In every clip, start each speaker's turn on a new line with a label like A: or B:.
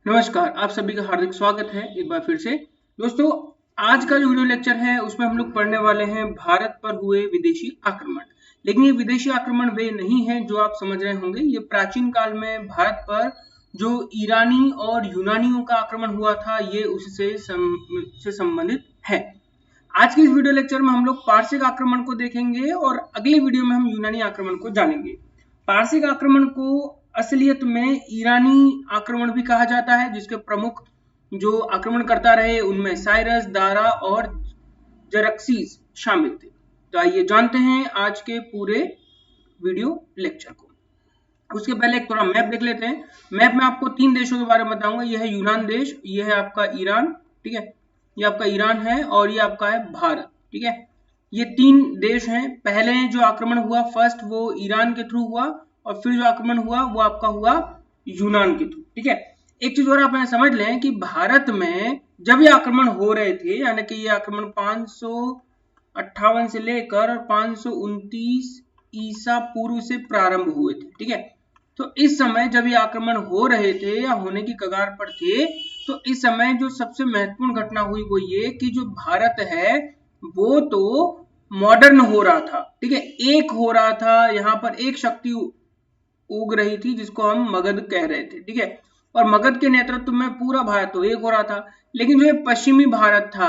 A: नमस्कार, आप सभी का हार्दिक स्वागत है एक बार फिर से। दोस्तों, आज का जो वीडियो लेक्चर है उसमें हम लोग पढ़ने वाले हैं भारत पर हुए विदेशी आक्रमण। लेकिन ये विदेशी आक्रमण वे नहीं है जो आप समझ रहे होंगे। ये प्राचीन काल में भारत पर जो ईरानी और यूनानियों का आक्रमण हुआ था ये उससे संबंधित है। आज के इस वीडियो लेक्चर में हम लोग पारसिक आक्रमण को देखेंगे और अगले वीडियो में हम यूनानी आक्रमण को जानेंगे। पारसिक आक्रमण को असलियत में ईरानी आक्रमण भी कहा जाता है, जिसके प्रमुख जो आक्रमणकर्ता रहे उनमें साइरस, दारा और जरक्सीज शामिल थे। तो आइए जानते हैं आज के पूरे वीडियो लेक्चर को। उसके पहले एक थोड़ा मैप देख लेते हैं। मैप में आपको 3 देशों के बारे में बताऊंगा। यह है यूनान देश, यह है आपका ईरान, ठीक है, ये आपका ईरान है और ये आपका है भारत, ठीक है। ये 3 देश हैं। पहले जो आक्रमण हुआ फर्स्ट वो ईरान के थ्रू हुआ और फिर जो आक्रमण हुआ वो आपका हुआ यूनान के थ्रू, ठीक है। एक चीज और आप समझ लें कि भारत में जब ये आक्रमण हो रहे थे, यानी कि ये आक्रमण 558 से लेकर 529 ईसा पूर्व से प्रारंभ हुए थे, ठीक है। तो इस समय जब ये आक्रमण हो रहे थे या होने की कगार पर थे, तो इस समय जो सबसे महत्वपूर्ण घटना हुई वो ये कि जो भारत है वो तो मॉडर्न हो रहा था, ठीक है, एक हो रहा था। यहाँ पर एक शक्ति उग रही थी जिसको हम मगध कह रहे थे, ठीक है। और मगध के नेतृत्व में पूरा भारत तो एक हो रहा था। लेकिन जो पश्चिमी भारत था,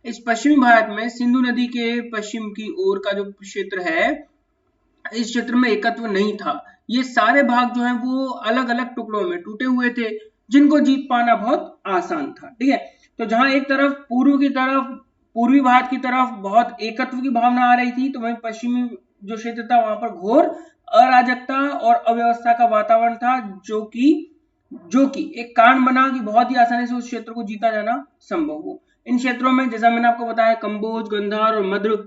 A: इस पश्चिमी भारत में सिंधु नदी के पश्चिम की ओर का जो क्षेत्र है, इस क्षेत्र में एकत्व नहीं था। ये सारे भाग जो हैं वो अलग अलग टुकड़ों में टूटे हुए थे, जिनको जीत पाना बहुत आसान था, ठीक है। तो जहां एक तरफ पूर्वी भारत की तरफ बहुत एकत्व की भावना आ रही थी, तो वहीं पश्चिमी जो क्षेत्र था वहां पर घोर अराजकता और अव्यवस्था का वातावरण था, जो कि एक कारण बना कि बहुत ही आसानी से उस क्षेत्र को जीता जाना संभव हो। इन क्षेत्रों में जैसा मैंने आपको बताया कंबोज, गंधार और मद्र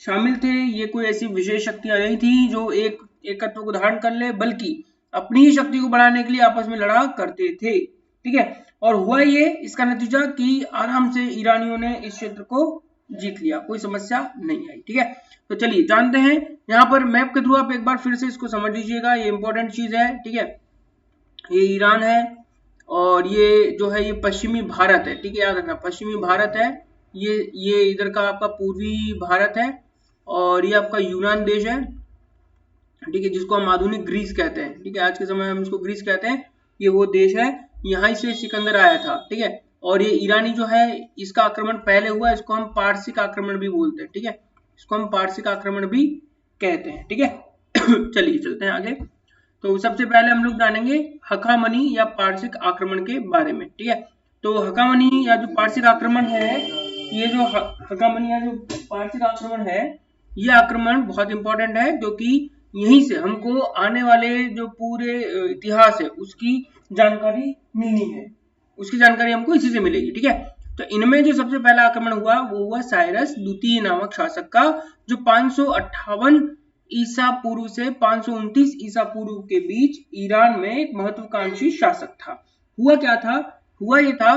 A: शामिल थे। ये कोई ऐसी विशेष शक्तियां नहीं थी जो एक एकत्व को धारण कर ले, बल्कि अपनी ही शक्ति को बढ़ाने के लिए आपस में लड़ा करते थे, ठीक है। और हुआ ये इसका नतीजा कि आराम से ईरानियों ने इस क्षेत्र को जीत लिया, कोई समस्या नहीं आई, ठीक है। तो चलिए जानते हैं। यहाँ पर मैप के थ्रू आप एक बार फिर से इसको समझ लीजिएगा, ये इंपॉर्टेंट चीज है, ठीक है। ये ईरान है और ये जो है ये पश्चिमी भारत है, ठीक है, याद रखना पश्चिमी भारत है। ये इधर का आपका पूर्वी भारत है और ये आपका यूनान देश है, ठीक है, जिसको हम आधुनिक ग्रीस कहते हैं, ठीक है। आज के समय में हम इसको ग्रीस कहते हैं। ये वो देश है, यहाँ से सिकंदर आया था, ठीक है। और ये ईरानी जो है इसका आक्रमण पहले हुआ, इसको हम पारसिक आक्रमण भी बोलते हैं, ठीक है, इसको हम पारसिक आक्रमण भी कहते हैं, ठीक है। चलिए चलते हैं आगे। तो सबसे पहले हम लोग जानेंगे हखामनी या पारसिक आक्रमण के बारे में, ठीक है। तो हखामनी या जो पारसिक आक्रमण है, ये जो हखामनी या जो पारसिक आक्रमण है, ये आक्रमण बहुत इंपॉर्टेंट है, क्योंकि यहीं से हमको आने वाले जो पूरे इतिहास है उसकी जानकारी मिलनी है, उसकी जानकारी हमको इसी से मिलेगी, ठीक है। तो इनमें जो सबसे पहला आक्रमण हुआ वो हुआ साइरस द्वितीय नामक शासक का, जो 558 ईसा पूर्व से 529 ईसा पूर्व के बीच ईरान में एक महत्वाकांक्षी शासक था। हुआ क्या था? हुआ ये था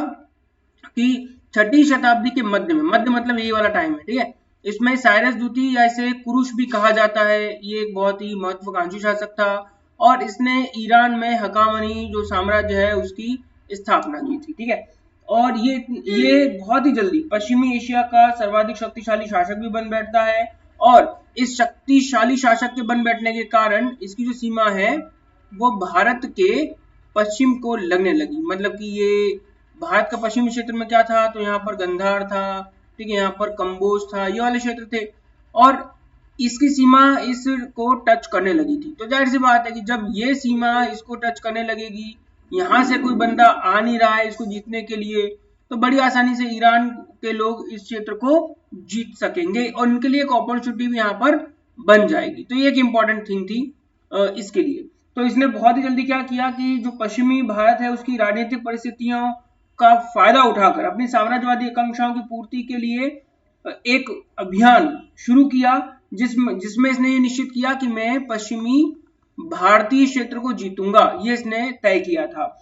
A: कि 6ठी शताब्दी के मध्य में, मध्य मतलब ये वाला टाइम है, ठीक है, इसमें साइरस द्वितीय या इसे कुरुश भी कहा जाता है, ये एक बहुत ही महत्वाकांक्षी शासक था और इसने ईरान में हखामनी जो साम्राज्य है उसकी स्थापना की थी, ठीक है। और ये बहुत ही जल्दी पश्चिमी एशिया का सर्वाधिक शक्तिशाली शासक भी बन बैठता है और इस शक्तिशाली शासक के बन बैठने के कारण इसकी जो सीमा है वो भारत के पश्चिम को लगने लगी। मतलब कि ये भारत का पश्चिमी क्षेत्र में क्या था, तो यहाँ पर गंधार था, ठीक है, यहाँ पर कंबोज था, ये वाले क्षेत्र थे और इसकी सीमा इसको टच करने लगी थी। तो जाहिर सी बात है कि जब ये सीमा इसको टच करने लगेगी, यहाँ से कोई बंदा आ नहीं रहा है इसको जीतने के लिए, तो बड़ी आसानी से ईरान के लोग इस क्षेत्र को जीत सकेंगे और उनके लिए एक अपॉर्चुनिटी भी यहाँ पर बन जाएगी। तो ये एक इंपॉर्टेंट थिंग थी इसके लिए। तो इसने बहुत ही जल्दी क्या किया कि जो पश्चिमी भारत है उसकी राजनीतिक परिस्थितियों का फायदा उठाकर अपनी साम्राज्यवादी आकांक्षाओं की पूर्ति के लिए एक अभियान शुरू किया, जिसमें इसने ये निश्चित किया कि मैं पश्चिमी भारतीय क्षेत्र को जीतूंगा, ये इसने तय किया था।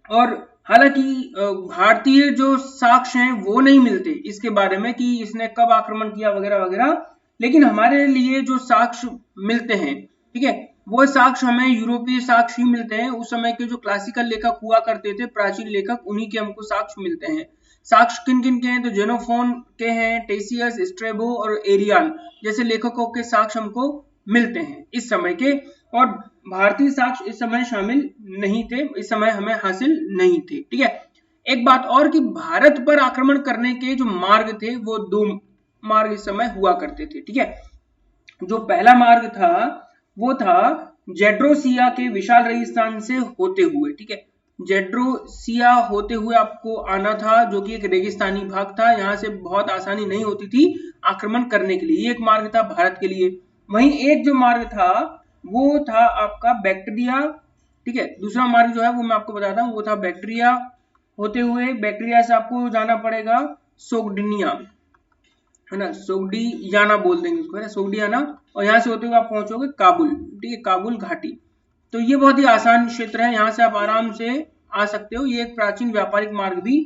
A: और हालांकि भारतीय जो साक्ष्य हैं वो नहीं मिलते इसके बारे में कि इसने कब आक्रमण किया वगैरह वगैरह, लेकिन हमारे लिए जो साक्ष्य मिलते हैं, ठीक है, वो साक्ष्य हमें यूरोपीय साक्ष्य ही मिलते हैं। उस समय के जो क्लासिकल लेखक हुआ करते थे, प्राचीन लेखक, उन्हीं के हमको साक्ष्य मिलते हैं। साक्ष्य किन किन के हैं? तो जेनोफोन के हैं, टेसियस, स्ट्रेबो और एरियन जैसे लेखकों के साक्ष्य हमको मिलते हैं इस समय के। और भारतीय साक्ष्य इस समय शामिल नहीं थे, इस समय हमें हासिल नहीं थे। ठीक है, एक बात और कि भारत पर आक्रमण करने के जो मार्ग थे वो 2 मार्ग इस समय हुआ करते थे। ठीक है, जो पहला मार्ग था वो था जेड्रोसिया के विशाल रेगिस्तान से होते हुए। ठीक है, जेड्रोसिया होते हुए आपको आना था, जो कि एक रेगिस्तानी भाग था। यहाँ से बहुत आसानी नहीं होती थी आक्रमण करने के लिए। ये एक मार्ग था भारत के लिए। वहीं एक जो मार्ग था वो था आपका बैक्टीरिया। ठीक है, दूसरा मार्ग जो है वो मैं आपको बताता हूँ, वो था बैक्टीरिया होते हुए। बैक्टीरिया से आपको जाना पड़ेगा सोगडिनिया, है ना, सोगडियाना बोल देंगे इसको, है ना, सोगडियाना। और यहाँ से होते हुए आप पहुंचोगे काबुल। ठीक है, काबुल घाटी। तो ये बहुत ही आसान क्षेत्र है, यहाँ से आप आराम से आ सकते हो। ये एक प्राचीन व्यापारिक मार्ग भी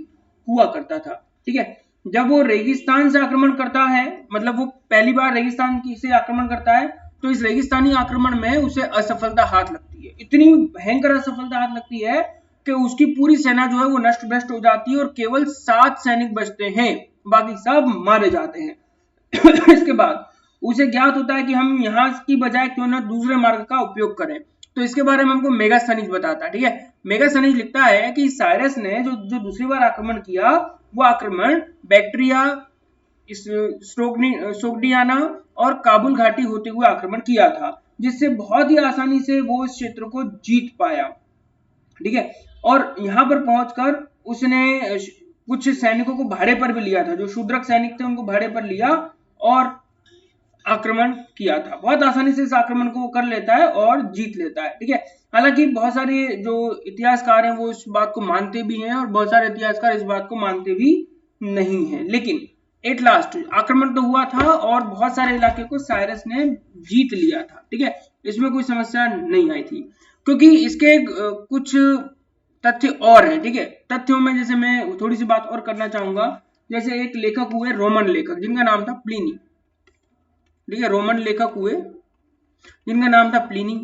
A: हुआ करता था। ठीक है, जब वो रेगिस्तान से आक्रमण करता है, मतलब वो पहली बार रेगिस्तान से आक्रमण करता है, तो इस रेगिस्तानी आक्रमण में उसे असफलता हाथ लगती है। इतनी भयंकर असफलता हाथ लगती है कि उसकी पूरी सेना जो है वो नष्ट भ्रष्ट हो जाती है और केवल 7 सैनिक बचते हैं, बाकी सब मारे जाते हैं। इसके बाद उसे ज्ञात होता है कि हम यहाँ की बजाय क्यों ना दूसरे मार्ग का उपयोग करें। तो इसके बारे में हमको मेगास्थनीज बताता है। ठीक है, मेगास्थनीज लिखता है कि साइरस ने जो दूसरी बार आक्रमण किया, वो आक्रमण बैक्टीरिया, सोगडियाना और काबुल घाटी होते हुए आक्रमण किया था, जिससे बहुत ही आसानी से वो इस क्षेत्र को जीत पाया। ठीक है, और यहाँ पर पहुंचकर उसने कुछ सैनिकों को भाड़े पर भी लिया था, जो शूद्रक सैनिक थे उनको भाड़े पर लिया और आक्रमण किया था। बहुत आसानी से इस आक्रमण को कर लेता है और जीत लेता है। ठीक है, हालांकि बहुत सारे जो इतिहासकार हैं वो इस बात को मानते भी हैं और बहुत सारे इतिहासकार इस बात को मानते भी नहीं हैं, लेकिन एट लास्ट आक्रमण तो हुआ था और बहुत सारे इलाके को साइरस ने जीत लिया था। ठीक है, इसमें कोई समस्या नहीं आई थी, क्योंकि इसके कुछ तथ्य और हैं। ठीक है, तथ्यों में जैसे मैं थोड़ी सी बात और करना चाहूंगा। जैसे एक लेखक हुए रोमन लेखक, जिनका नाम था प्लिनी। ठीक है, रोमन लेखक हुए जिनका नाम था प्लिनी।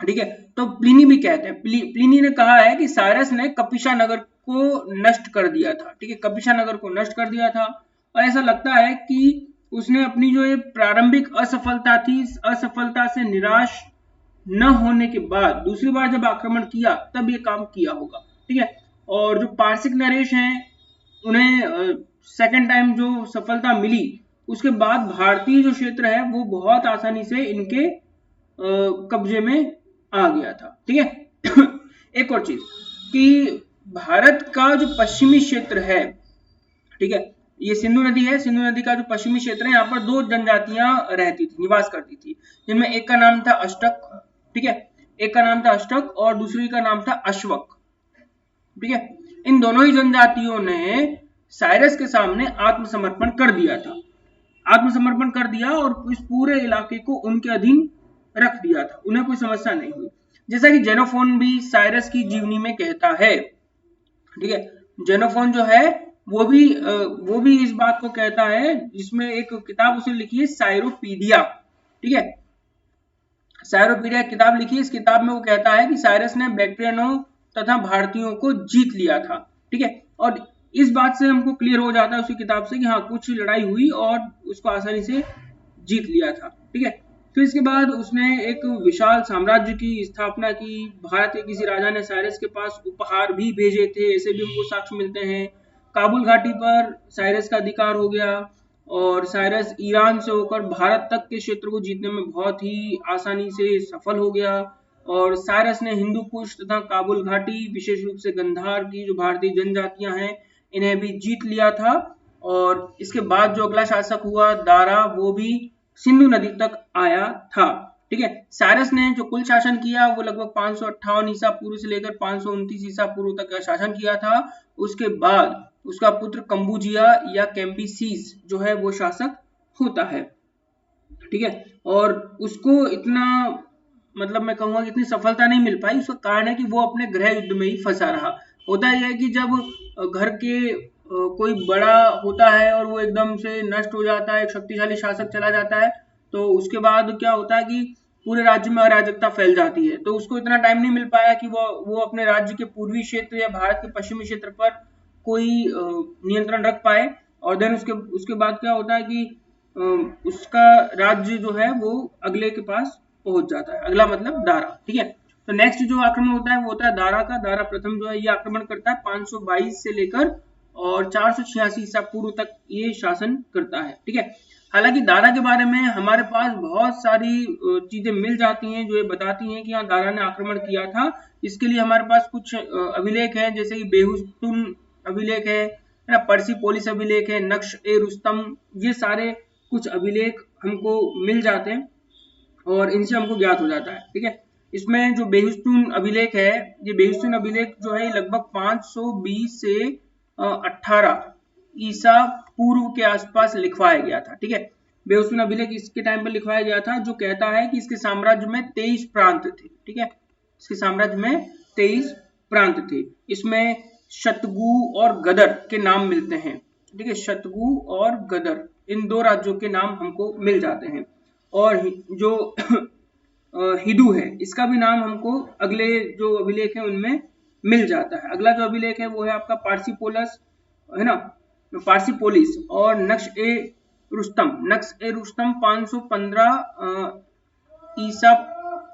A: ठीक है, तो प्लिनी भी कहते हैं, प्लिनी ने कहा है कि साइरस ने कपिशा नगर को नष्ट कर दिया था। ठीक है, कपिशा नगर को नष्ट कर दिया था, और ऐसा लगता है कि उसने अपनी जो ये प्रारंभिक असफलता थी, इस असफलता से निराश न होने के बाद दूसरी बार जब आक्रमण किया तब ये काम किया होगा। ठीक है, और जो पार्सिक नरेश हैं उन्हें सेकंड टाइम जो सफलता मिली, उसके बाद भारतीय जो क्षेत्र है वो बहुत आसानी से इनके कब्जे में आ गया था। ठीक है, एक और चीज कि भारत का जो पश्चिमी क्षेत्र है, ठीक है, ये सिंधु नदी है, सिंधु नदी का जो पश्चिमी क्षेत्र है, यहाँ पर 2 जनजातियां रहती थी, निवास करती थी, जिनमें एक का नाम था अष्टक। ठीक है, एक का नाम था अष्टक और दूसरी का नाम था अश्वक। ठीक है, इन दोनों ही जनजातियों ने साइरस के सामने आत्मसमर्पण कर दिया था, आत्मसमर्पण कर दिया और इस पूरे इलाके को उनके अधीन रख दिया था। उन्हें कोई समस्या नहीं हुई, जैसा कि जेनोफोन भी साइरस की जीवनी में कहता है। ठीक है, जेनोफोन जो है वो भी इस बात को कहता है, जिसमें एक किताब उसने लिखी है साइरोपीडिया। ठीक है, साइरोपीडिया किताब लिखी है। इस किताब में वो कहता है कि साइरस ने बैक्ट्रियनों तथा भारतीयों को जीत लिया था। ठीक है, और इस बात से हमको क्लियर हो जाता है उसी किताब से कि हाँ, कुछ लड़ाई हुई और उसको आसानी से जीत लिया था। ठीक है, फिर इसके बाद उसने एक विशाल साम्राज्य की स्थापना की। भारत के किसी राजा ने साइरस के पास उपहार भी भेजे थे, ऐसे भी हमको साक्ष्य मिलते हैं। काबुल घाटी पर साइरस का अधिकार हो गया और साइरस ईरान से होकर भारत तक के क्षेत्र को जीतने में बहुत ही आसानी से सफल हो गया। और साइरस ने हिंदू कुश तथा काबुल घाटी, विशेष रूप से गंधार की जो भारतीय जनजातियां हैं, इन्हें भी जीत लिया था। और इसके बाद जो अगला शासक हुआ दारा, वो भी सिंधु नदी तक आया था। ठीक है, साइरस ने जो कुल शासन किया वो लगभग 558 ईसा पूर्व से लेकर 529 ईसा पूर्व तक का शासन किया था। उसके बाद उसका पुत्र कंबुजिया या कैम्बिसीज जो है वो शासक होता है। ठीक है, और उसको इतना, मतलब मैं कहूंगा कि इतनी सफलता नहीं मिल पाई। उसका कारण है कि वो अपने गृह युद्ध में ही फंसा रहा। होता यह है कि जब घर के कोई बड़ा होता है और वो एकदम से नष्ट हो जाता है, एक शक्तिशाली शासक चला जाता है, तो उसके बाद क्या होता है कि पूरे राज्य में अराजकता फैल जाती है, तो उसको इतना टाइम नहीं मिल पाया कि वो अपने राज्य के पूर्वी क्षेत्र या भारत के पश्चिमी क्षेत्र पर कोई नियंत्रण रख पाए। और देन उसके बाद क्या होता है कि उसका राज्य जो है वो अगले के पास पहुंच जाता है। अगला मतलब दारा, ठीक है। तो नेक्स्ट जो आक्रमण होता है वो होता है दारा का। दारा प्रथम जो है ये आक्रमण करता है 522 से लेकर और 486 ईसा पूर्व तक ये शासन करता है, ठीक है। हालांकि दारा के बारे में हमारे पास बहुत सारी चीजें मिल जाती हैं जो ये बताती हैं कि हाँ दारा ने आक्रमण किया था। इसके लिए हमारे पास कुछ अभिलेख हैं, जैसे कि बेहुस्तुन अभिलेख है ना, पर्सिपोलिस अभिलेख है, नक्श ए रुस्तम, ये सारे कुछ अभिलेख हमको मिल जाते हैं और इनसे हमको ज्ञात हो जाता है, ठीक है। इसमें जो बेहुस्तुन अभिलेख है, ये बेहुस्तुन अभिलेख जो है लगभग 520 से 18 ईसा पूर्व के आसपास लिखवाया गया था, ठीक है। बेहुस्तुन अभिलेख इसके टाइम पर लिखवाया गया था, जो कहता है कि इसके साम्राज्य में 23 प्रांत थे, ठीक है। इसके साम्राज्य में 23 प्रांत थे। इसमें शतगु और गदर के नाम मिलते हैं, ठीक है। शतगु और गदर इन दो राज्यों के नाम हमको मिल जाते हैं। और जो हिदू है इसका भी नाम हमको अगले जो अभिलेख है उनमें मिल जाता है। अगला जो अभिलेख है वो है आपका पार्सिपोलस, है ना, पार्सिपोलिस और नक्श ए रुस्तम 515 ईसा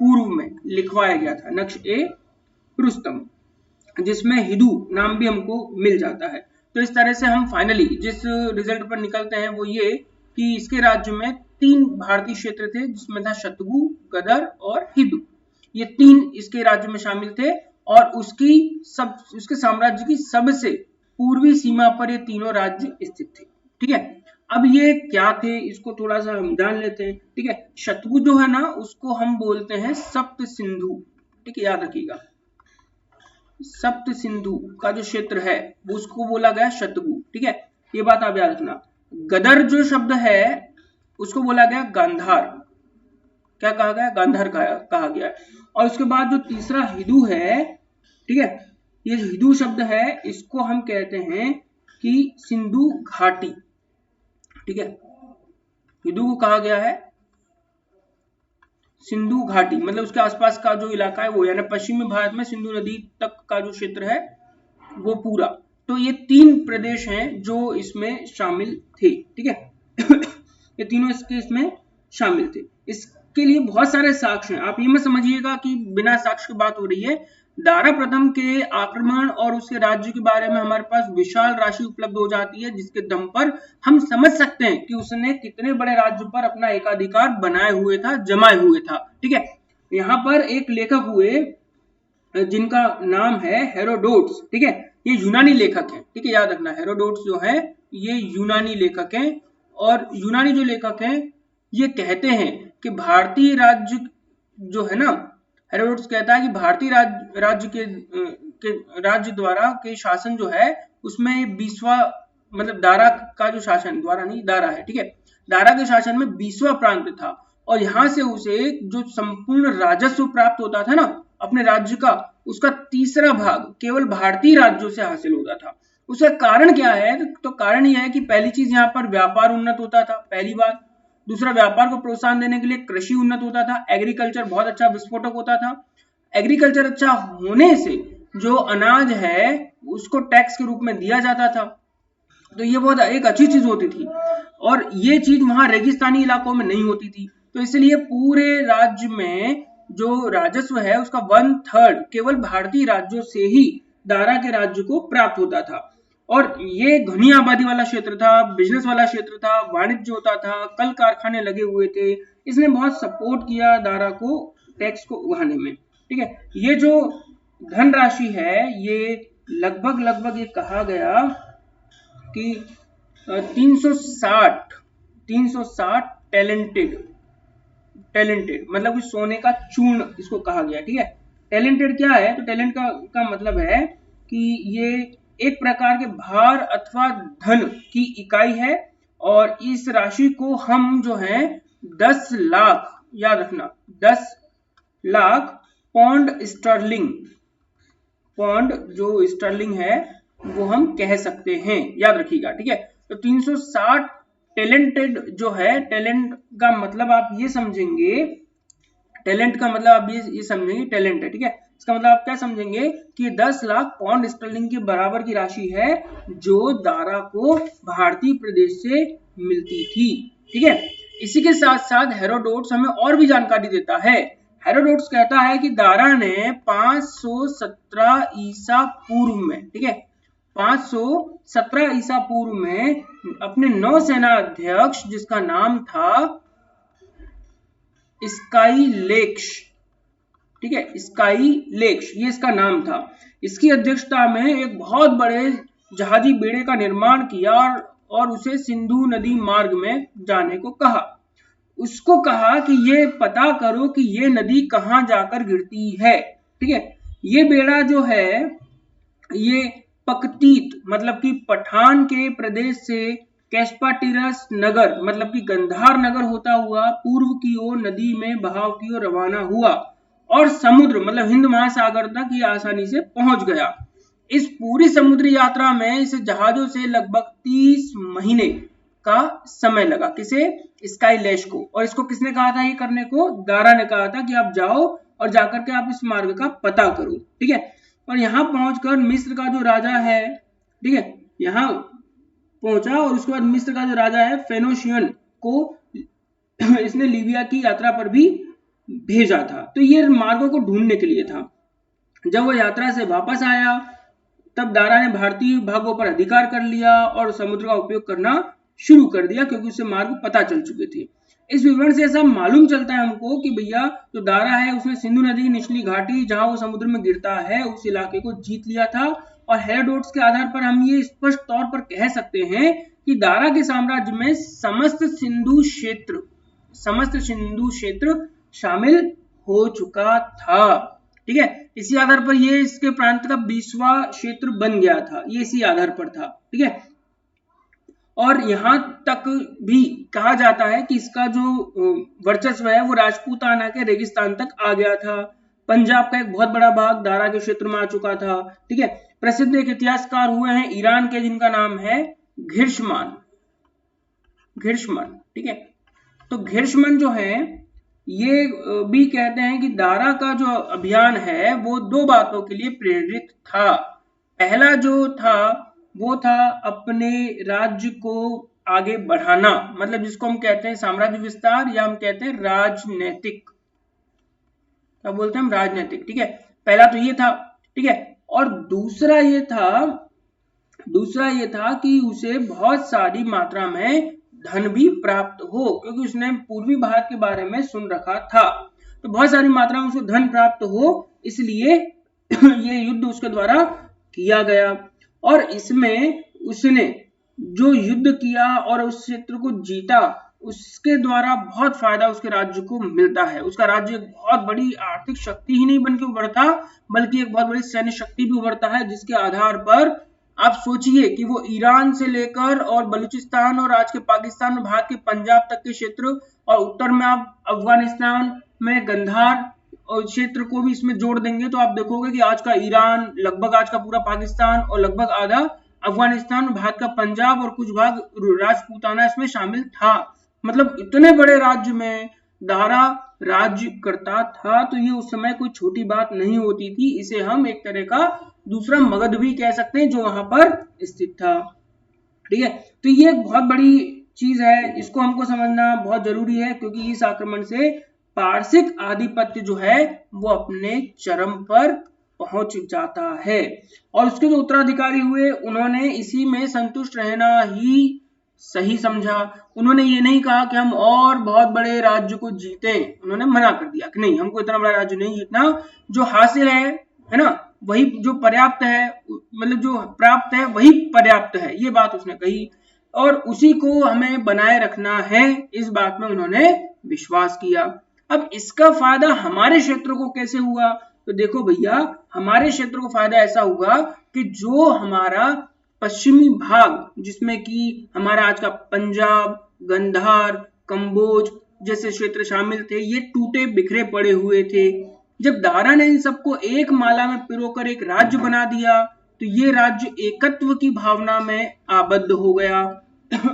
A: पूर्व में लिखवाया गया था, नक्श ए रुस्तम, जिसमें हिदू नाम भी हमको मिल जाता है। तो इस तरह से हम फाइनली जिस रिजल्ट पर निकलते हैं वो ये कि इसके राज्य में 3 भारतीय क्षेत्र थे, जिसमें था शतगु, गदर और हिदू। ये 3 इसके राज्य में शामिल थे और उसके साम्राज्य की सबसे पूर्वी सीमा पर ये तीनों राज्य स्थित थे, ठीक है। अब ये क्या थे इसको थोड़ा सा हम जान लेते हैं, ठीक है। शतगु जो है ना उसको हम बोलते हैं सप्त सिंधु, ठीक है, याद रखिएगा। सप्त सिंधु का जो क्षेत्र है उसको बोला गया शतगु, ठीक है, ये बात आप याद रखना। गदर जो शब्द है उसको बोला गया गांधार, क्या कहा गया, गांधार कहा गया। और उसके बाद जो तीसरा हिदू है, ठीक है, ये हिदू शब्द है इसको हम कहते हैं कि सिंधु घाटी, ठीक है। हिदू को कहा गया है सिंधु घाटी, मतलब उसके आसपास का जो इलाका है वो, यानी पश्चिमी भारत में सिंधु नदी तक का जो क्षेत्र है वो पूरा। तो ये 3 प्रदेश हैं जो इसमें शामिल थे, ठीक है। ये तीनों इसमें शामिल थे। इसके लिए बहुत सारे साक्ष्य हैं, आप ये मत समझिएगा कि बिना साक्ष्य की बात हो रही है। दारा प्रथम के आक्रमण और उसके राज्य के बारे में हमारे पास विशाल राशि उपलब्ध हो जाती है, जिसके दम पर हम समझ सकते हैं कि उसने कितने बड़े राज्य पर अपना एकाधिकार बनाए हुए था, जमाए हुए था, ठीक है। यहाँ पर एक लेखक हुए जिनका नाम है हेरोडोट्स, ठीक है, ये यूनानी लेखक हैं, ठीक है, याद रखना। हेरोडोट्स जो है ये यूनानी लेखक हैं और यूनानी जो लेखक हैं ये कहते हैं कि भारतीय राज्य जो है ना, हेरोडोट्स कहता है कि भारतीय राज्य के राज्य द्वारा के शासन जो है उसमें 20वां, मतलब दारा का जो शासन, द्वारा नहीं दारा है, ठीक है, दारा के शासन में 20वां प्रांत था और यहाँ से उसे जो संपूर्ण राजस्व प्राप्त होता था ना अपने राज्य का, उसका तीसरा भाग केवल भारतीय राज्यों से हासिल होता था। उसका कारण क्या है, तो कारण यह है कि पहली चीज यहाँ पर व्यापार उन्नत होता था, पहली बात। दूसरा, व्यापार को प्रोत्साहन देने के लिए कृषि उन्नत होता था, एग्रीकल्चर बहुत अच्छा विस्फोटक होता था। एग्रीकल्चर अच्छा होने से जो अनाज है उसको टैक्स के रूप में दिया जाता था, तो ये बहुत एक अच्छी चीज होती थी और ये चीज वहां रेगिस्तानी इलाकों में नहीं होती थी। तो इसलिए पूरे राज्य में जो राजस्व है उसका 1/3 केवल भारतीय राज्यों से ही दारा के राज्य को प्राप्त होता था। और ये घनी आबादी वाला क्षेत्र था, बिजनेस वाला क्षेत्र था, वाणिज्य होता था, कल कारखाने लगे हुए थे। इसने बहुत सपोर्ट किया दारा को टैक्स को उगाने में, ठीक है। ये जो धनराशि है ये लगभग ये कहा गया कि 360 टैलेंटेड मतलब कि सोने का चूर्ण इसको कहा गया, ठीक है। टैलेंटेड क्या है, तो टैलेंट का मतलब है कि ये एक प्रकार के भार अथवा धन की इकाई है और इस राशि को हम जो है 10 लाख, याद रखना 10 लाख पौंड जो स्टर्लिंग है वो हम कह सकते हैं, याद रखिएगा, ठीक है। तो 360 टैलेंटेड जो है, टैलेंट का मतलब आप ये समझेंगे, टैलेंट का मतलब आप ये समझेंगे टैलेंट है, ठीक है। इसका मतलब आप क्या समझेंगे कि 10 लाख पाउंड स्टर्लिंग के बराबर की राशि है जो दारा को भारतीय प्रदेश से मिलती थी, ठीक है। इसी के साथ साथ हेरोडोट्स हमें और भी जानकारी देता है। हेरोडोट्स कहता है कि दारा ने 517 ईसा पूर्व में, ठीक है, 517 ईसा पूर्व में अपने नौसेना अध्यक्ष जिसका नाम था स्काई लेक्स, ठीक है, स्काई लेक्स ये इसका नाम था, इसकी अध्यक्षता में एक बहुत बड़े जहाजी बेड़े का निर्माण किया और उसे सिंधु नदी मार्ग में जाने को कहा। उसको कहा कि ये पता करो कि ये नदी कहाँ जाकर गिरती है, ठीक है। ये बेड़ा जो है ये पकतीत मतलब कि पठान के प्रदेश से कैस्पाटिरस नगर मतलब कि गंधार नगर होता हुआ पूर्व की ओर नदी में बहाव की ओर रवाना हुआ और समुद्र मतलब हिंद महासागर तक ये आसानी से पहुंच गया। इस पूरी समुद्री यात्रा में इस जहाजों से लगभग 30 महीने का समय लगा। किसे? स्काई लैश को। और इसको किसने कहा था ये करने को? दारा ने कहा था कि आप जाओ और जाकर के आप इस मार्ग का पता करो, ठीक है। और यहाँ पहुंचकर मिस्र का जो राजा है, ठीक है, यहाँ पहुंचा और उसके बाद मिस्र का जो राजा है फेनोशियन को इसने लीबिया की यात्रा पर भी भेजा था। तो ये मार्गों को ढूंढने के लिए था। जब वो यात्रा से वापस आया तब दारा ने भारतीय भागों पर अधिकार कर लिया और समुद्र का उपयोग करना शुरू कर दिया क्योंकि उसे मार्ग पता चल चुके थे। इस विवरण से ऐसा मालूम चलता है हमको कि भैया जो दारा है उसने सिंधु नदी की निचली घाटी जहां वो समुद्र में गिरता है उस इलाके को जीत लिया था। और हेरोडोट्स के आधार पर हम ये स्पष्ट तौर पर कह सकते हैं कि दारा के साम्राज्य में समस्त सिंधु क्षेत्र शामिल हो चुका था, ठीक है। इसी आधार पर ये इसके प्रांत का 20वां क्षेत्र बन गया था, ये इसी आधार पर था, ठीक है। और यहां तक भी कहा जाता है कि इसका जो वर्चस्व है वो राजपूताना के रेगिस्तान तक आ गया था। पंजाब का एक बहुत बड़ा भाग दारा के क्षेत्र में आ चुका था, ठीक है। प्रसिद्ध एक इतिहासकार हुए हैं ईरान के जिनका नाम है घिर्ष्मान, ठीक है। तो घिर्ष्मान जो है ये भी कहते हैं कि दारा का जो अभियान है वो दो बातों के लिए प्रेरित था। पहला जो था वो था अपने राज्य को आगे बढ़ाना, मतलब जिसको हम कहते हैं साम्राज्य विस्तार या हम कहते हैं राजनैतिक, क्या बोलते हैं हम? राजनैतिक, ठीक है। पहला तो ये था, ठीक है। और दूसरा ये था कि उसे बहुत सारी मात्रा में धन भी प्राप्त हो क्योंकि उसने पूर्वी भारत के बारे में सुन रखा था। तो बहुत सारी मात्रा में उसको धन प्राप्त हो इसलिए ये युद्ध उसके द्वारा किया गया। और इसमें उसने जो युद्ध किया और उस क्षेत्र को जीता उसके द्वारा बहुत फायदा उसके राज्य को मिलता है। उसका राज्य एक बहुत बड़ी आर्थिक शक्ति ही नहीं बन के उभरता बल्कि एक बहुत बड़ी सैन्य शक्ति भी उभरता है जिसके आधार पर आप सोचिए कि वो ईरान से लेकर और बलूचिस्तान और आज के पाकिस्तान और भारत के पंजाब तक के क्षेत्र और उत्तर में आप अफगानिस्तान में गंधार और क्षेत्र को भी इसमें जोड़ देंगे तो आप देखोगे कि आज का ईरान, लगभग आज का पूरा पाकिस्तान और लगभग आधा अफगानिस्तान, भारत का पंजाब और कुछ भाग राजपूताना इसमें शामिल था। मतलब इतने बड़े राज्य में दारा राज्य करता था तो ये उस समय कोई छोटी बात नहीं होती थी। इसे हम एक तरह का दूसरा मगध भी कह सकते हैं जो वहां पर स्थित था, ठीक है। तो ये एक बहुत बड़ी चीज है, इसको हमको समझना बहुत जरूरी है क्योंकि इस आक्रमण से पारसिक आधिपत्य जो है वो अपने चरम पर पहुंच जाता है। और उसके जो उत्तराधिकारी हुए उन्होंने इसी में संतुष्ट रहना ही सही समझा। उन्होंने ये नहीं कहा कि हम और बहुत बड़े राज्य को जीते, उन्होंने मना कर दिया कि नहीं, हमको इतना बड़ा राज्य नहीं जीतना, जो हासिल है ना, वही जो पर्याप्त है, मतलब जो प्राप्त है वही पर्याप्त है, ये बात उसने कही और उसी को हमें बनाए रखना है, इस बात में उन्होंने विश्वास किया। अब इसका फायदा हमारे क्षेत्र को कैसे हुआ? तो देखो भैया, हमारे क्षेत्र को फायदा ऐसा हुआ कि जो हमारा पश्चिमी भाग जिसमें कि हमारा आज का पंजाब, गंधार, कंबोज जैसे क्षेत्र शामिल थे, ये टूटे बिखरे पड़े हुए थे। जब दारा ने इन सबको एक माला में पिरोकर एक राज्य बना दिया तो ये राज्य एकत्व की भावना में आबद्ध हो गया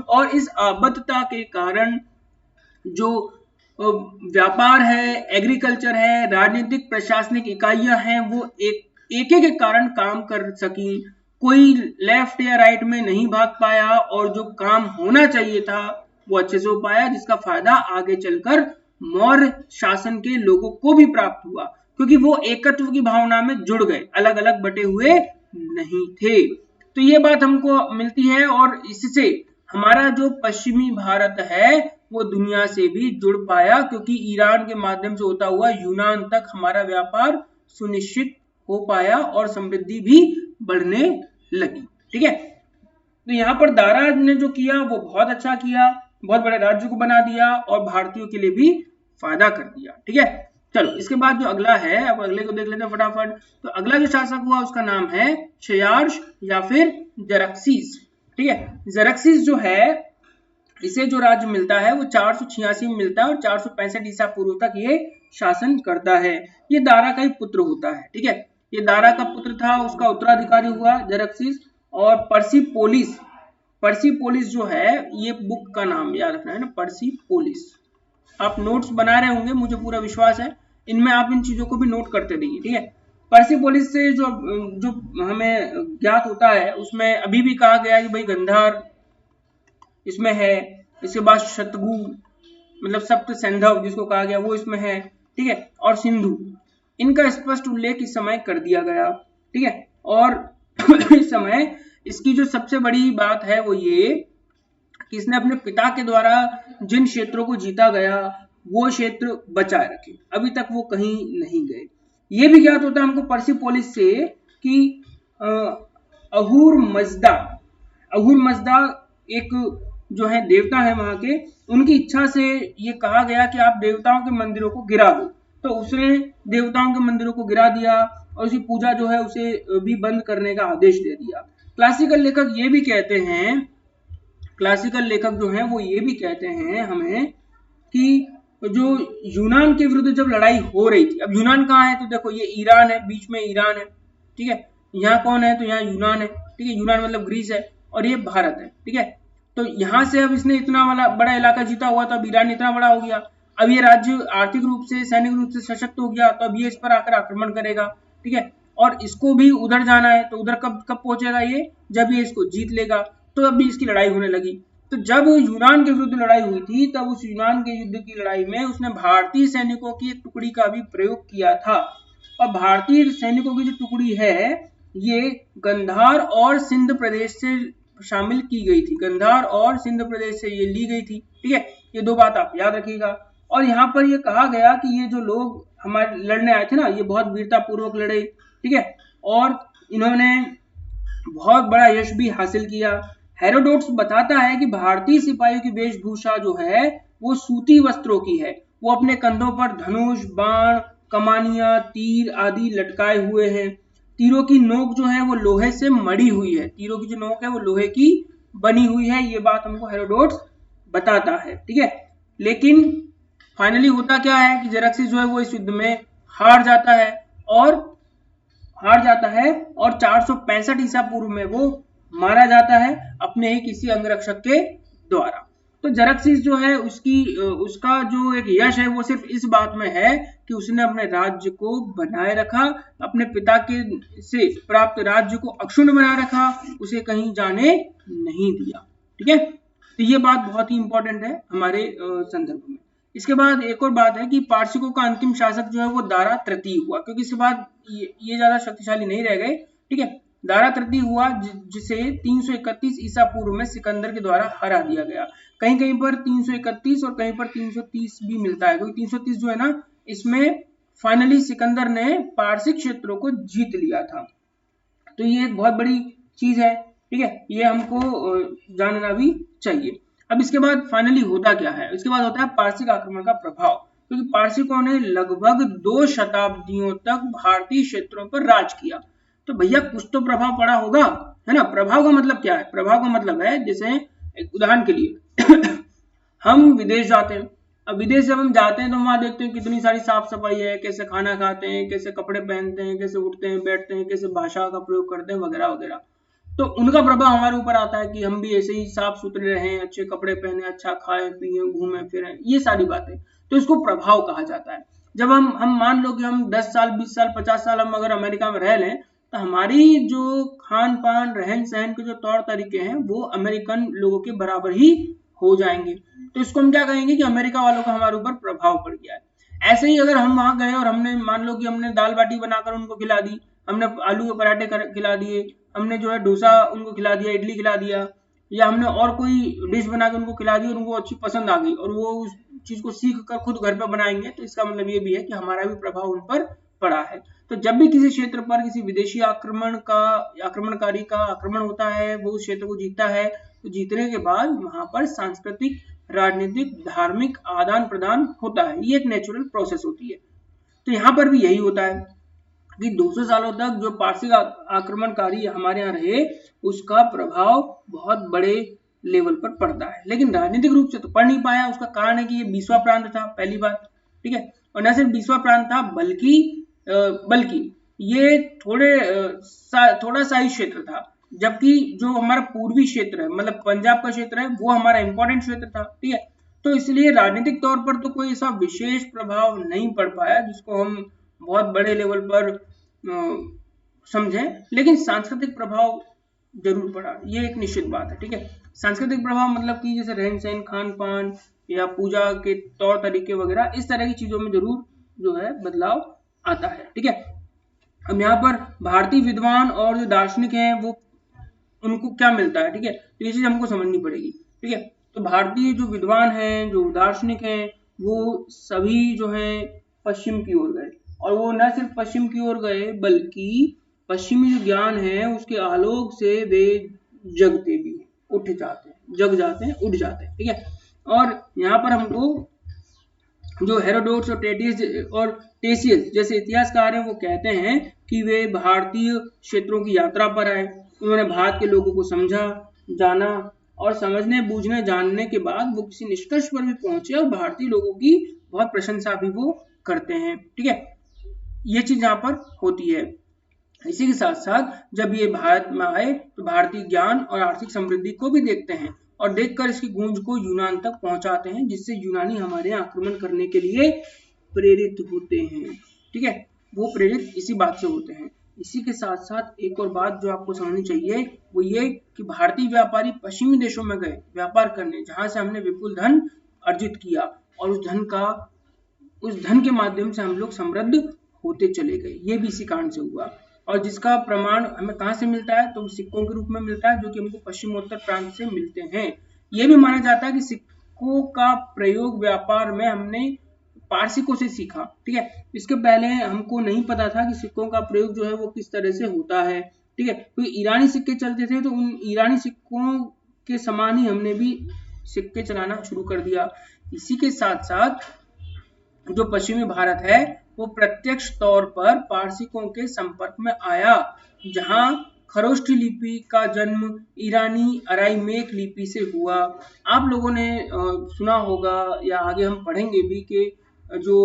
A: और इस आबद्धता के कारण जो व्यापार है, एग्रीकल्चर है, राजनीतिक प्रशासनिक इकाइयां हैं, वो एक के कारण काम कर सकी। कोई लेफ्ट या राइट में नहीं भाग पाया और जो काम होना चाहिए था वो अच्छे से हो पाया, जिसका फायदा आगे चलकर मौर्य शासन के लोगों को भी प्राप्त हुआ, क्योंकि वो एकत्व की भावना में जुड़ गए, अलग अलग बटे हुए नहीं थे। तो ये बात हमको मिलती है और इससे हमारा जो पश्चिमी भारत है वो दुनिया से भी जुड़ पाया, क्योंकि ईरान के माध्यम से होता हुआ यूनान तक हमारा व्यापार सुनिश्चित हो पाया और समृद्धि भी बढ़ने लगी। ठीक है, तो यहाँ पर दारा ने जो किया वो बहुत अच्छा किया, बहुत बड़े राज्य को बना दिया और भारतीयों के लिए भी फायदा कर दिया। ठीक है, चलो इसके बाद जो अगला है, अब अगले को देख लेते हैं फटाफट। तो अगला जो शासक हुआ उसका नाम है क्षयार्ष या फिर जरक्सीस। ठीक है, जरक्सीस जो है इसे जो राज्य मिलता है वो 486 में मिलता है और 465 ईसा पूर्व तक ये शासन करता है। ये दारा का ही पुत्र होता है। ठीक है, ये दारा का पुत्र था, उसका उत्तराधिकारी हुआ जरक्सीस। और पर्सिपोलिस जो है, ये बुक का नाम याद रखना है ना, पर्सिपोलिस। आप नोट्स बना रहे होंगे, मुझे पूरा विश्वास है, इनमें आप इन चीजों को भी नोट करते रहिए। ठीक है, पर्सिपोलिस से जो जो हमें ज्ञात होता है उसमें अभी भी कहा गया है कि भाई गंधार इसमें है, इसके बाद शतगु मतलब सप्त सैंधव जिसको कहा गया वो इसमें है। ठीक है, और सिंधु, इनका स्पष्ट उल्लेख इस समय कर दिया गया। ठीक है, और इस समय इसकी जो सबसे बड़ी बात है वो ये कि इसने अपने पिता के द्वारा जिन क्षेत्रों को जीता गया वो क्षेत्र बचाए रखे, अभी तक वो कहीं नहीं गए। ये भी ज्ञात होता है हमको पर्सिपोलिस से कि अहूर मजदा एक जो है देवता है वहां के, उनकी इच्छा से ये कहा गया कि आप देवताओं के मंदिरों को गिरा दो, तो उसने देवताओं के मंदिरों को गिरा दिया और उसकी पूजा जो है उसे भी बंद करने का आदेश दे दिया। क्लासिकल लेखक ये भी कहते हैं, क्लासिकल लेखक जो हैं वो ये भी कहते हैं हमें कि जो यूनान के विरुद्ध जब लड़ाई हो रही थी, अब यूनान कहाँ है, तो देखो ये ईरान है, बीच में ईरान है। ठीक है, यहाँ कौन है, तो यहाँ यूनान है। ठीक है, यूनान मतलब ग्रीस है और ये भारत है। ठीक है, तो यहाँ से अब इसने इतना वाला बड़ा इलाका जीता हुआ, तो अब ईरान इतना बड़ा हो गया, अब ये राज्य आर्थिक रूप से सैनिक रूप से सशक्त हो गया, तो अब ये इस पर आकर आक्रमण करेगा। ठीक है, और इसको भी उधर जाना है, तो उधर कब कब पहुंचेगा ये, जब ये इसको जीत लेगा। तो अब भी इसकी लड़ाई होने लगी। तो जब यूनान के विरुद्ध लड़ाई हुई थी तब उस यूनान के युद्ध की लड़ाई में उसने भारतीय सैनिकों की एक टुकड़ी का भी प्रयोग किया था। और भारतीय सैनिकों की जो टुकड़ी है ये गंधार और सिंध प्रदेश से शामिल की गई थी, गंधार और सिंध प्रदेश से ये ली गई थी। ठीक है, ये दो बात आप याद रखिएगा। और यहाँ पर ये कहा गया कि ये जो लोग हमारे लड़ने आए थे ना, ये बहुत वीरता पूर्वक लड़े। ठीक है, और इन्होंने बहुत बड़ा यश भी हासिल किया। हेरोडोट्स बताता है कि भारतीय सिपाहियों की वेशभूषा जो है वो सूती वस्त्रों की है, वो अपने कंधों पर धनुष, बाण, कमानियां, तीर आदि लटकाए हुए हैं। तीरों की नोक जो है वो लोहे से मड़ी हुई है, तीरों की जो नोक है वो लोहे की बनी हुई है, ये बात हमको हेरोडोट्स बताता है। ठीक है, लेकिन फाइनली होता क्या है कि जेरक्सिस जो है वो इस युद्ध में हार जाता है और 465 ईसा पूर्व में वो मारा जाता है अपने ही किसी अंगरक्षक के द्वारा। तो जरक्सिस जो है उसका जो एक यश है वो सिर्फ इस बात में है कि उसने अपने राज्य को बनाए रखा, अपने पिता के से प्राप्त राज्य को अक्षुण्ण बनाए रखा, उसे कहीं जाने नहीं दिया। ठीक है, तो ये बात बहुत ही इंपॉर्टेंट है हमारे संदर्भ में। इसके बाद एक और बात है कि पारसिकों का अंतिम शासक जो है वो दारा तृतीय हुआ, क्योंकि इसके बाद ये ज्यादा शक्तिशाली नहीं रह गए। ठीक है, दारा तृतीय हुआ जिसे 331 ईसा पूर्व में सिकंदर के द्वारा हरा दिया गया। कहीं कहीं पर 331 और कहीं पर 330 भी मिलता है, क्योंकि 330 जो है ना इसमें फाइनली सिकंदर ने पारसिक क्षेत्रों को जीत लिया था। तो ये एक बहुत बड़ी चीज है। ठीक है, ये हमको जानना भी चाहिए। अब इसके बाद फाइनली होता क्या है, इसके बाद होता है पारसिक आक्रमण का प्रभाव, क्योंकि पारसिकों ने लगभग 2 शताब्दियों तक भारतीय क्षेत्रों पर राज किया। तो भैया कुछ तो प्रभाव पड़ा होगा, है ना। प्रभाव का मतलब क्या है, प्रभाव का मतलब है जैसे एक उदाहरण के लिए हम विदेश जाते हैं, अब विदेश जब हम जाते हैं तो वहां देखते हैं कितनी सारी साफ सफाई है, कैसे खाना खाते हैं, कैसे कपड़े पहनते हैं, कैसे उठते हैं बैठते हैं, कैसे भाषा का प्रयोग करते हैं वगैरह वगैरह। तो उनका प्रभाव हमारे ऊपर आता है कि हम भी ऐसे ही साफ सुथरे रहें, अच्छे कपड़े पहने, अच्छा खाएं पिए, घूमें फिरें, ये सारी बातें, तो इसको प्रभाव कहा जाता है। जब हम मान लो कि हम 10 साल 20 साल 50 साल हम अगर अमेरिका में रह लें, तो हमारी जो खान पान रहन सहन के जो तौर तरीके हैं वो अमेरिकन लोगों के बराबर ही हो जाएंगे। तो इसको हम क्या कहेंगे कि अमेरिका वालों का हमारे ऊपर प्रभाव पड़ गया है। ऐसे ही अगर हम वहां गए और हमने मान लो कि हमने दाल बाटी बनाकर उनको खिला दी, हमने आलू के पराठे खिला दिए, हमने जो है डोसा उनको खिला दिया, इडली खिला दिया, या हमने और कोई डिश बना के उनको खिला दी और उनको अच्छी पसंद आ गई और वो उस चीज को सीख कर खुद घर पर बनाएंगे, तो इसका मतलब ये भी है कि हमारा भी प्रभाव उन पर पड़ा है। तो जब भी किसी क्षेत्र पर किसी विदेशी आक्रमणकारी का आक्रमण होता है, वो उस क्षेत्र को जीतता है, तो जीतने के बाद वहां पर सांस्कृतिक, राजनीतिक, धार्मिक आदान प्रदान होता है। ये एक नेचुरल प्रोसेस होती है। तो यहाँ पर भी यही होता है कि 200 सालों तक जो पारसी आक्रमणकारी हमारे यहाँ रहे, उसका प्रभाव बहुत बड़े लेवल पर पड़ता है, लेकिन राजनीतिक रूप से तो पड़ नहीं पाया। उसका कारण है कि ये 20वां प्रांत था, पहली बात, ठीक है। और न सिर्फ 20वां प्रांत था, बल्कि ये थोड़ा सा ही क्षेत्र था, जबकि जो हमारा पूर्वी क्षेत्र है, मतलब पंजाब का क्षेत्र है, वो हमारा इंपॉर्टेंट क्षेत्र था, ठीक है। तो इसलिए राजनीतिक तौर पर तो कोई ऐसा विशेष प्रभाव नहीं पड़ पाया जिसको हम बहुत बड़े लेवल पर समझें, लेकिन सांस्कृतिक प्रभाव जरूर पड़ा, ये एक निश्चित बात है, ठीक है। सांस्कृतिक प्रभाव मतलब कि जैसे रहन सहन, खान पान या पूजा के तौर तरीके वगैरह, इस तरह की चीजों में जरूर जो है बदलाव आता है, ठीक है। अब यहाँ पर भारतीय विद्वान और जो दार्शनिक हैं वो उनको क्या मिलता है, ठीक है, तो ये चीज हमको समझनी पड़ेगी, ठीक है। तो भारतीय जो विद्वान हैं, जो दार्शनिक हैं, वो सभी जो है पश्चिम की ओर गए, और वो न सिर्फ पश्चिम की ओर गए बल्कि पश्चिमी जो ज्ञान है उसके आलोक से वे जगते भी हैं, उठ जाते हैं, जग जाते हैं, उठ जाते हैं, ठीक है। और यहाँ पर हमको जो हेरोडोट्स और टेसियस जैसे इतिहासकार हैं वो कहते हैं कि वे भारतीय क्षेत्रों की यात्रा पर आए, उन्होंने भारत के लोगों को समझा, जाना, और समझने बूझने जानने के बाद वो किसी निष्कर्ष पर भी पहुंचे और भारतीय लोगों की बहुत प्रशंसा भी वो करते हैं, ठीक है। ये चीज यहाँ पर होती है। इसी के साथ साथ जब ये भारत में आए तो भारतीय ज्ञान और आर्थिक समृद्धि को भी देखते हैं और देखकर इसकी गूंज को यूनान तक पहुंचाते हैं, जिससे यूनानी हमारे यहाँ आक्रमण करने के लिए प्रेरित होते हैं, ठीक है। वो प्रेरित इसी बात से होते हैं। इसी के साथ साथ एक और बात जो आपको समझनी चाहिए वो ये कि भारतीय व्यापारी पश्चिमी देशों में गए व्यापार करने, जहां से हमने विपुल धन अर्जित किया और उस धन के माध्यम से हम लोग समृद्ध होते चले गए। ये भी इसी कारण से हुआ, और जिसका प्रमाण हमें कहाँ से मिलता है, तो सिक्कों के रूप में मिलता है, जो कि हमको पश्चिमोत्तर प्रांत से मिलते हैं। ये भी माना जाता है कि सिक्कों का प्रयोग व्यापार में हमने पारसिकों से सीखा, ठीक है। इसके पहले हमको नहीं पता था कि सिक्कों का प्रयोग जो है वो किस तरह से होता है, ठीक है। तो ईरानी सिक्के चलते थे, तो उन ईरानी सिक्कों के समान ही हमने भी सिक्के चलाना शुरू कर दिया। इसी के साथ साथ जो पश्चिमी भारत है वो प्रत्यक्ष तौर पर पारसिकों के संपर्क में आया, जहां खरोष्ठी लिपि का जन्म ईरानी अराइमेक लिपि से हुआ। आप लोगों ने सुना होगा या आगे हम पढ़ेंगे भी कि जो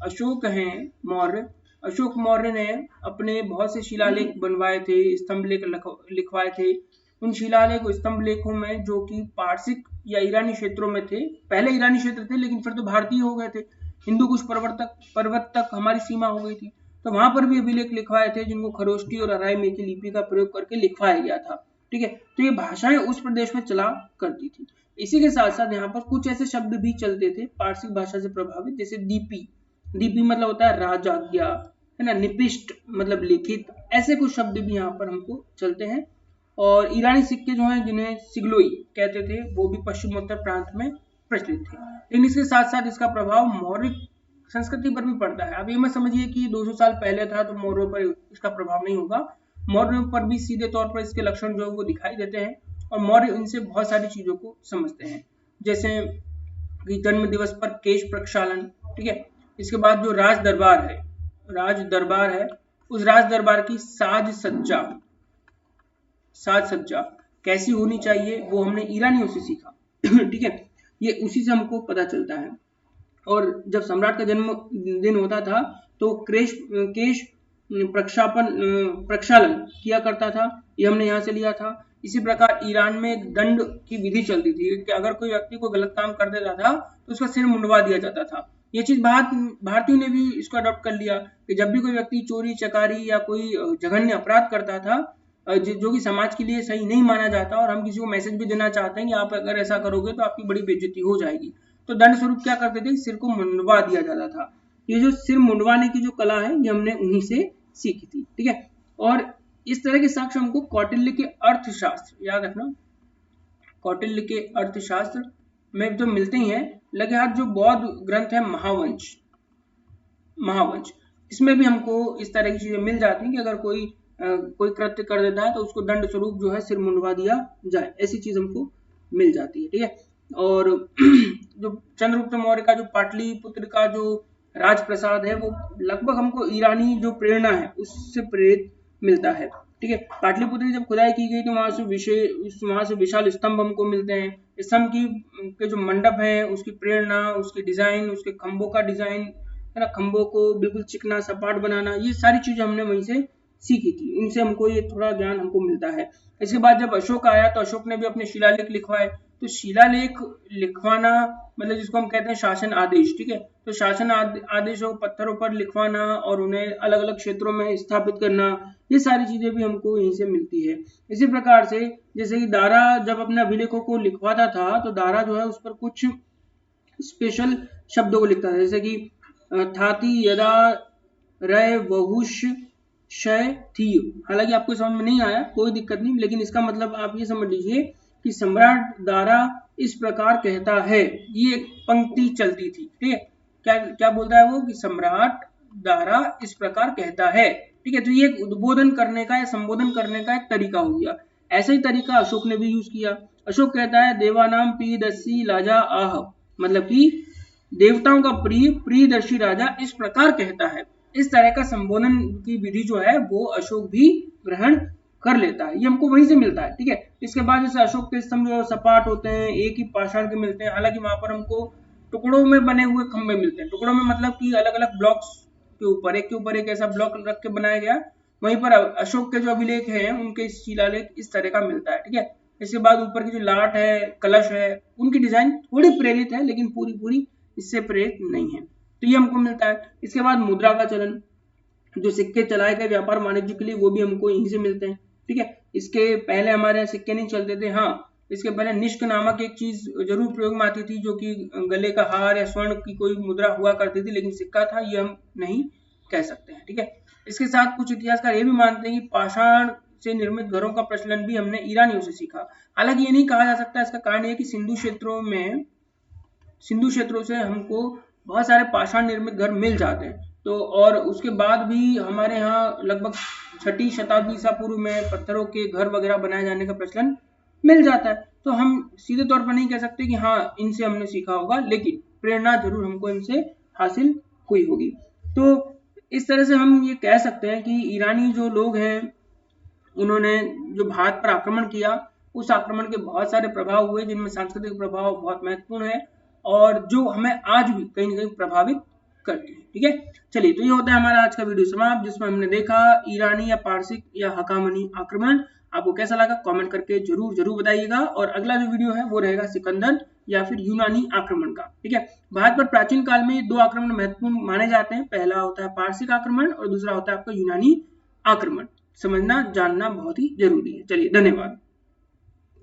A: अशोक हैं मौर्य, अशोक मौर्य ने अपने बहुत से शिलालेख बनवाए थे, स्तंभ लेख लिखवाए थे। उन शिलालेख स्तंभ लेखों में जो कि पारसिक या ईरानी क्षेत्रों में थे, पहले ईरानी क्षेत्र थे लेकिन फिर तो भारतीय हो गए थे, हिंदू कुश पर्वत तक हमारी सीमा हो गई थी, तो वहां पर भी अभिलेख लिखवाए थे जिनको खरोष्ठी और अराइमेकी लिपि का प्रयोग करके लिखवाया गया था, ठीक है। तो ये भाषाएं उस प्रदेश में चला करती थी। इसी के साथ साथ यहाँ पर कुछ ऐसे शब्द भी चलते थे पारसिक भाषा से प्रभावित, जैसे दीपी मतलब होता है राजाज्ञा, है ना, निपिष्ट मतलब लिखित, ऐसे कुछ शब्द भी यहाँ पर हमको चलते हैं। और ईरानी सिक्के जो हैं जिन्हें सिग्लोई कहते थे वो भी पश्चिमोत्तर प्रांत में प्रचलित थे, लेकिन इसके साथ साथ इसका प्रभाव मौर्य संस्कृति पर भी पड़ता है। अब ये मत समझिए कि 200 साल पहले था तो मौर्यों पर इसका प्रभाव नहीं होगा, मौर्यों पर भी सीधे तौर पर इसके लक्षण जो है वो दिखाई देते हैं, और मौर्य इनसे बहुत सारी चीजों को समझते हैं, जैसे कि जन्म दिवस पर केश प्रक्षालन, ठीक है। इसके बाद जो राज दरबार है उस राज दरबार की साज सज्जा कैसी होनी चाहिए वो हमने ईरानियों से सीखा ठीक है, ये उसी से हमको पता चलता है। और जब सम्राट का जन्मदिन होता था तो केश प्रक्षालन किया करता था, ये हमने यहाँ से लिया था। इसी प्रकार ईरान में दंड की विधि चलती थी कि अगर कोई व्यक्ति को गलत काम कर देता था तो उसका सिर मुंडवा दिया जाता था। ये चीज भारतीयों ने भी इसको अडॉप्ट कर लिया कि जब भी कोई व्यक्ति चोरी चकारी या कोई जघन्य अपराध करता था जो कि समाज के लिए सही नहीं माना जाता, और हम किसी को मैसेज भी देना चाहते हैं कि आप अगर ऐसा करोगे तो आपकी बड़ी बेइज्जती हो जाएगी, तो दंड स्वरूप क्या करते थे, सिर को मुंडवा दिया जाता था। ये जो सिर मुंडवाने की जो कला है ये हमने उन्हीं से सीखी थी, ठीक है। और इस तरह के साक्ष्य हमको कौटिल्य के अर्थशास्त्र, याद रखना, कौटिल्य के अर्थशास्त्र में तो मिलते ही हैं, लगे हाथ जो बौद्ध ग्रंथ है महावंश, इसमें भी हमको इस तरह की चीजें मिल जाती हैं कि अगर कोई कृत्य कर देता है तो उसको दंड स्वरूप जो है सिर मुंडवा दिया जाए, ऐसी चीज हमको मिल जाती है, ठीक है। और जो चंद्रगुप्त मौर्य का जो पाटलिपुत्र का जो राजप्रसाद है वो लगभग हमको ईरानी जो प्रेरणा है उससे प्रेरित मिलता है, ठीक है। पाटलिपुत्र की जब खुदाई की गई तो वहां से विशाल स्तंभ हमको मिलते हैं। स्तंभ के जो मंडप है उसकी प्रेरणा, उसकी डिजाइन, उसके खंभों का डिजाइन है ना, खंभों को बिल्कुल चिकना सपाट बनाना, ये सारी चीजें हमने वहीं से सीखी थी, इनसे हमको ये थोड़ा ज्ञान हमको मिलता है। इसके बाद जब अशोक आया तो अशोक ने भी अपने शिलालेख लिखवाए, तो शिलालेख लिखवाना मतलब जिसको हम कहते हैं शासन आदेश, ठीक है। तो शासन आदेशों पत्थरों पर लिखवाना और उन्हें अलग अलग क्षेत्रों में स्थापित करना, ये सारी चीजें भी हमको यहीं से मिलती है। इसी प्रकार से जैसे कि दारा जब अपने अभिलेखों को लिखवाता था तो दारा जो है उस पर कुछ स्पेशल शब्दों को लिखता था, जैसे कि थाती यदा रय वहुष शय थी। हालांकि आपको समझ में नहीं आया कोई दिक्कत नहीं, लेकिन इसका मतलब आप ये समझ लीजिए कि सम्राट दारा इस प्रकार कहता है, ये एक पंक्ति चलती थी, ठीक है। क्या बोलता है वो कि सम्राट दारा इस प्रकार कहता है, ठीक है। तो ये एक उद्बोधन करने का या संबोधन करने का एक तरीका हो गया। ऐसा ही तरीका अशोक ने भी यूज किया। अशोक कहता है देवानाम प्रियदर्शी राजा आह, मतलब कि देवताओं का प्रियदर्शी राजा इस प्रकार कहता है। इस तरह का संबोधन की विधि जो है वो अशोक भी ग्रहण कर लेता है, ये हमको वहीं से मिलता है, ठीक है। इसके बाद जैसे अशोक के स्तंभ जो सपाट होते हैं, एक ही पाषाण के मिलते हैं, हालांकि वहां पर हमको टुकड़ों में बने हुए खंभे मिलते हैं। टुकड़ों में मतलब कि अलग अलग ब्लॉक्स के ऊपर एक ऐसा ब्लॉक रख के बनाया गया। वहीं पर अशोक के जो अभिलेख हैं उनके शिलालेख इस तरह का मिलता है, ठीक है। इसके बाद ऊपर की जो लाट है, कलश है, उनकी डिजाइन थोड़ी प्रेरित है लेकिन पूरी इससे प्रेरित नहीं है, तो ये हमको मिलता है। इसके बाद मुद्रा का चलन, जो सिक्के चलाए गए व्यापार वाणिज्य के लिए, वो भी हमको यहीं से मिलते हैं, ठीक है। इसके पहले हमारे यहाँ सिक्के नहीं चलते थे, हाँ इसके पहले निष्क नामक एक चीज जरूर प्रयोग में आती थी जो कि गले का हार या स्वर्ण की कोई मुद्रा हुआ करती थी, लेकिन सिक्का था ये हम नहीं कह सकते हैं, ठीक है। इसके साथ कुछ इतिहासकार ये भी मानते हैं कि पाषाण से निर्मित घरों का प्रचलन भी हमने ईरानियों से सीखा। हालांकि ये नहीं कहा जा सकता, इसका कारण ये कि सिंधु क्षेत्रों से हमको बहुत सारे पाषाण निर्मित घर मिल जाते हैं, तो और उसके बाद भी हमारे यहाँ लगभग 6वीं शताब्दी ईसा पूर्व में पत्थरों के घर वगैरह बनाए जाने का प्रचलन मिल जाता है। तो हम सीधे तौर पर नहीं कह सकते कि हाँ इनसे हमने सीखा होगा, लेकिन प्रेरणा जरूर हमको इनसे हासिल हुई होगी। तो इस तरह से हम ये कह सकते हैं कि ईरानी जो लोग हैं उन्होंने जो भारत पर आक्रमण किया, उस आक्रमण के बहुत सारे प्रभाव हुए जिनमें सांस्कृतिक प्रभाव बहुत महत्वपूर्ण है और जो हमें आज भी कहीं ना कहीं प्रभावित करते हैं, ठीक है। चलिए, तो ये होता है हमारा आज का वीडियो समाप्त, जिसमें हमने देखा ईरानी या पारसिक या हकामनी आक्रमण। आपको कैसा लगा कमेंट करके जरूर बताइएगा। और अगला जो वीडियो है वो रहेगा सिकंदर या फिर यूनानी आक्रमण का, ठीक है। भारत पर प्राचीन काल में 2 आक्रमण महत्वपूर्ण माने जाते हैं, पहला होता है पारसिक आक्रमण और दूसरा होता है आपका यूनानी आक्रमण। समझना जानना बहुत ही जरूरी है। चलिए, धन्यवाद।